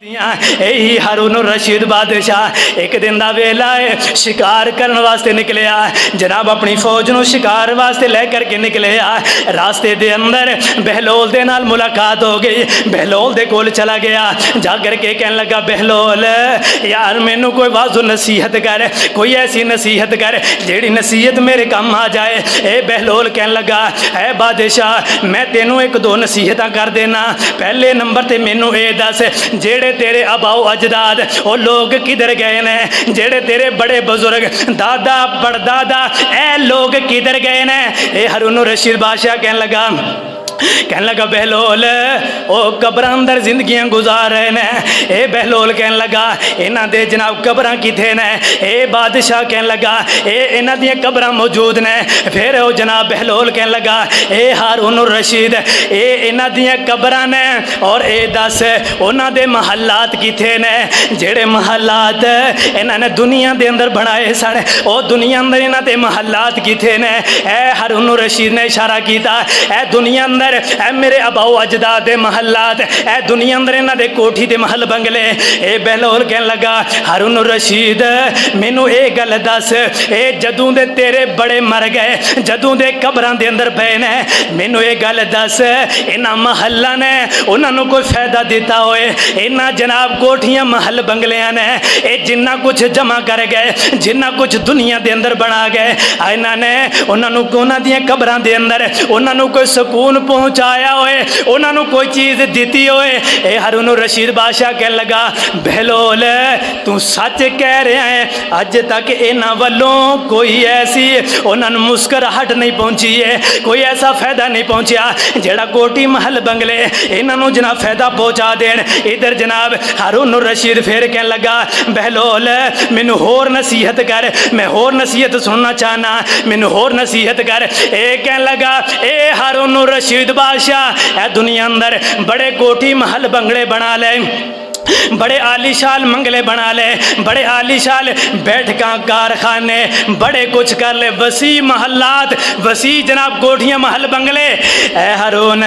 यही हारून रशीद बादशाह एक दिन का वेला है, शिकार करने वास्ते निकले जनाब। अपनी फौज को शिकार वास्ते लै करके निकले रास्ते दे अंदर बहलोल दे नाल मुलाकात हो गई। बहलोल दे कोल चला गया, जा करके कहने लगा बहलोल यार मैनू कोई वाजो नसीहत कर, कोई ऐसी नसीहत कर जेड़ी नसीहत मेरे काम आ जाए। ए बहलोल कहने लगा है बादशाह मैं तेनों एक दो नसीहत कर देना। पहले नंबर ते मैनू ये दस जेड़े तेरे अबाओ अजदाद वो लोग किधर गए ने, जेड़े तेरे बड़े बुजुर्ग दादा परदादा ए लोग किधर गए ने। ए हारून रशीद बादशाह कहने लगा बहलोल ओ कब्र अंदर जिंदगियां गुजार रहे ने। ए बहलोल कहने लगा इन्हां दे जनाब कब्रां किथे ने। ए बादशाह कहने लगा इन्हां दी कब्रां मौजूद ने। फिर ओ जनाब बहलोल कहने लगा ए हारून रशीद इन्हां दी कब्रां ने और ए दस उन्हां दे महलात किथे ने, जेड़े महलात इन्हां ने दुनिया दे अंदर बनाए सन ओ दुनिया अंदर इन्हां दे महलात किथे ने। ए हारून रशीद ने इशारा किया ए दुनिया अंदर ऐ मेरे अबाओ अजदाद दे महलात ऐ दुनिया अंदर इन्हां दे कोठी दे महल बंगले। ए बहलोल कहने लगा हारून रशीद मैनू ये गल दस ए जदों दे तेरे बड़े मर गए, जदों दे कब्रां दे अंदर पे ने, मैनू ये गल दस इन्हां महल्लां ने उन्हां नूं कोई फायदा दिता होए। इन्हां जनाब कोठियां महल बंगलियां ने ये जिन्ना कुछ जमा कर गए, जिन्ना कुछ दुनिया दे अंदर बना गए, इन्हां ने उन्हां नूं उन्हां दीयां कब्रां दे अंदर उन्हां नूं कोई सुकून पहुँचाया होए, उन्होंने कोई चीज़ दी होए। ए हारून रशीद बादशाह कहने लगा बहलोल तू सच कह रहा है, अज तक इन्हां वालों कोई ऐसी उन्होंने मुस्कुराहट नहीं पहुँची है, कोई ऐसा फायदा नहीं पहुँचा जेड़ा कोठी महल बंगले इन्हों जनाब फायदा पहुँचा देन। इधर जनाब हारून रशीद फिर कहने लगा बहलोल मैनू होर नसीहत कर, मैं होर नसीहत सुनना चाहना, मैनू होर नसीहत कर। ए कहने लगा ए हारून रशीद बादशाह दुनिया अंदर बड़े कोठी महल बंगले बना ले, बड़े आलीशाल मंगले बना ले, बड़े आलीशाल बैठका कारखाने बड़े कुछ कर ले, वसी महलात वसी जनाब कोठियां महल बंगले। ए हारून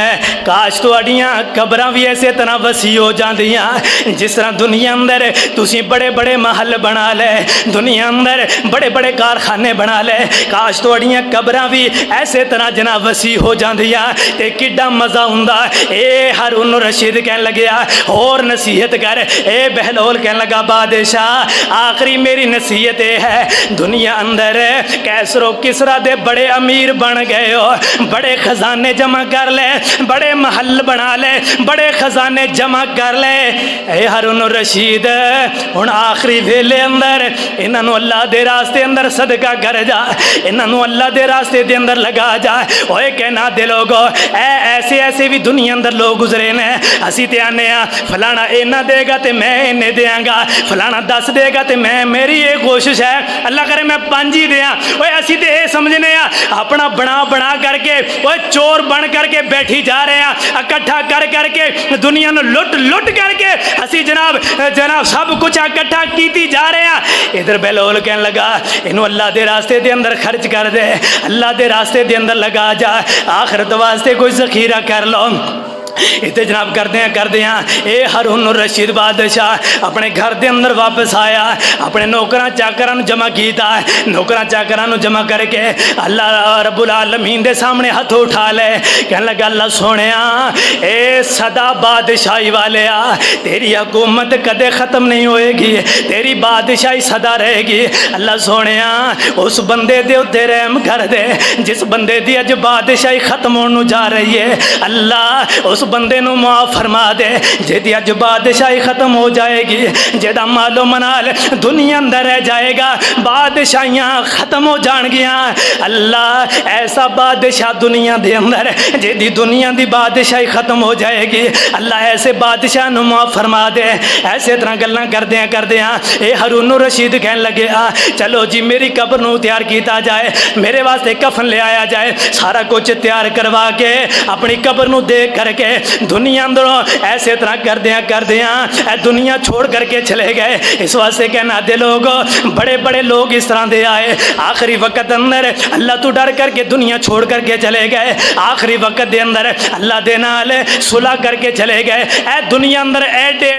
काश तुहाड़ियां कब्रां भी इसे तरह वसी हो जांदियां जिस तरह दुनिया अंदर तुसी बड़े बड़े महल बना ले, दुनिया अंदर बड़े बड़े कारखाने बना ले, काश तुहाड़ियां कब्रां भी ऐसे तरह जनाब वसी हो जांदियां ते किड्डा मज़ा हुंदा। ए हारून रशीद कहने लग्या होर नसीहत कर। ए बहलोल कहने लगा बादशाह आखिरी मेरी नसीहत है दुनिया अंदर कैसरो किसरा दे बड़े अमीर बन गए हो, बड़े खजाने जमा कर ले, बड़े महल बना ले, बड़े खजाने जमा कर ले। ए हारून रशीद हुण आखिरी वेले अंदर इन्हों अल्लाह दे रास्ते अंदर सदका कर जा, इन्हों अल्लाह दे रास्ते दे अंदर लगा जा। ओए कहना दे लोगो ऐसे ऐसे भी दुनिया अंदर लोग गुजरे ने, असी ते आने फलाना इन्ना देगा तो मैं इन्हें देंगा, फलाना 10 देगा तो मैं मेरी ये कोशिश है अल्लाह करे मैं 5 ही दें। ओए असी तो ये समझने अपना बना बना करके ओए चोर बन करके बैठी जा रहे हैं, इकट्ठा कर करके दुनिया में लुट लुट करके असी जनाब जनाब सब कुछ इकट्ठा की जा रहे हैं। इधर बहलोल कहने लगा इन्हों अल्लाह के रास्ते के अंदर खर्च कर दे, अल्लाह के रास्ते के अंदर लगा जा, आखिरत वास्ते कोई जखीरा कर लो। इतने जनाब करते हैं ए हारून रशीद बादशाह अपने घर के अंदर वापस आया, अपने नौकरां चाकरां जमा किया, नौकरां चाकरां जमा करके अल्लाह रब्बुल आलमीन के सामने हाथ उठा ले। कहने लगा अल्लाह सोने ए सदा बादशाही वाले तेरी हुकूमत कदे ख़त्म नहीं होएगी, तेरी बादशाही सदा रहेगी। अल्लाह सोने उस बंदे दे उत्ते रहम कर दे जिस बंदे दी अज बादशाही खत्म होने जा रही है, अल्लाह उस बंदे नूं माफ फरमा दे जेदी अज बादशाही खत्म हो जाएगी, जेदा मालो मनाल दुनिया अंदर रह जाएगा, बादशाहियां खत्म हो जाएगियां। अल्लाह ऐसा बादशाह दुनिया दे अंदर जेदी दुनिया दी बादशाही खत्म हो जाएगी, अल्लाह ऐसे बादशाह नूं माफ फरमा दे। ऐसे तरह गल्लां करदे ए हारून रशीद कहने लगे चलो जी मेरी कब्र नूं तैयार किया जाए, मेरे वास्ते कफन ले आया जाए, सारा कुछ तैयार करवा के अपनी कब्र नूं देख करके दुनिया अंदरों ऐसे तरह करदे दुनिया छोड़ करके चले गए। इस वास्ते कहना दे लोग बड़े बड़े लोग इस तरह दे आए आखिरी वक्त अंदर अल्लाह तो डर करके दुनिया छोड़ करके चले गए, आखिरी वक्त दे अंदर अल्लाह दे नाल सुलह करके चले गए। ए दुनिया अंदर एडे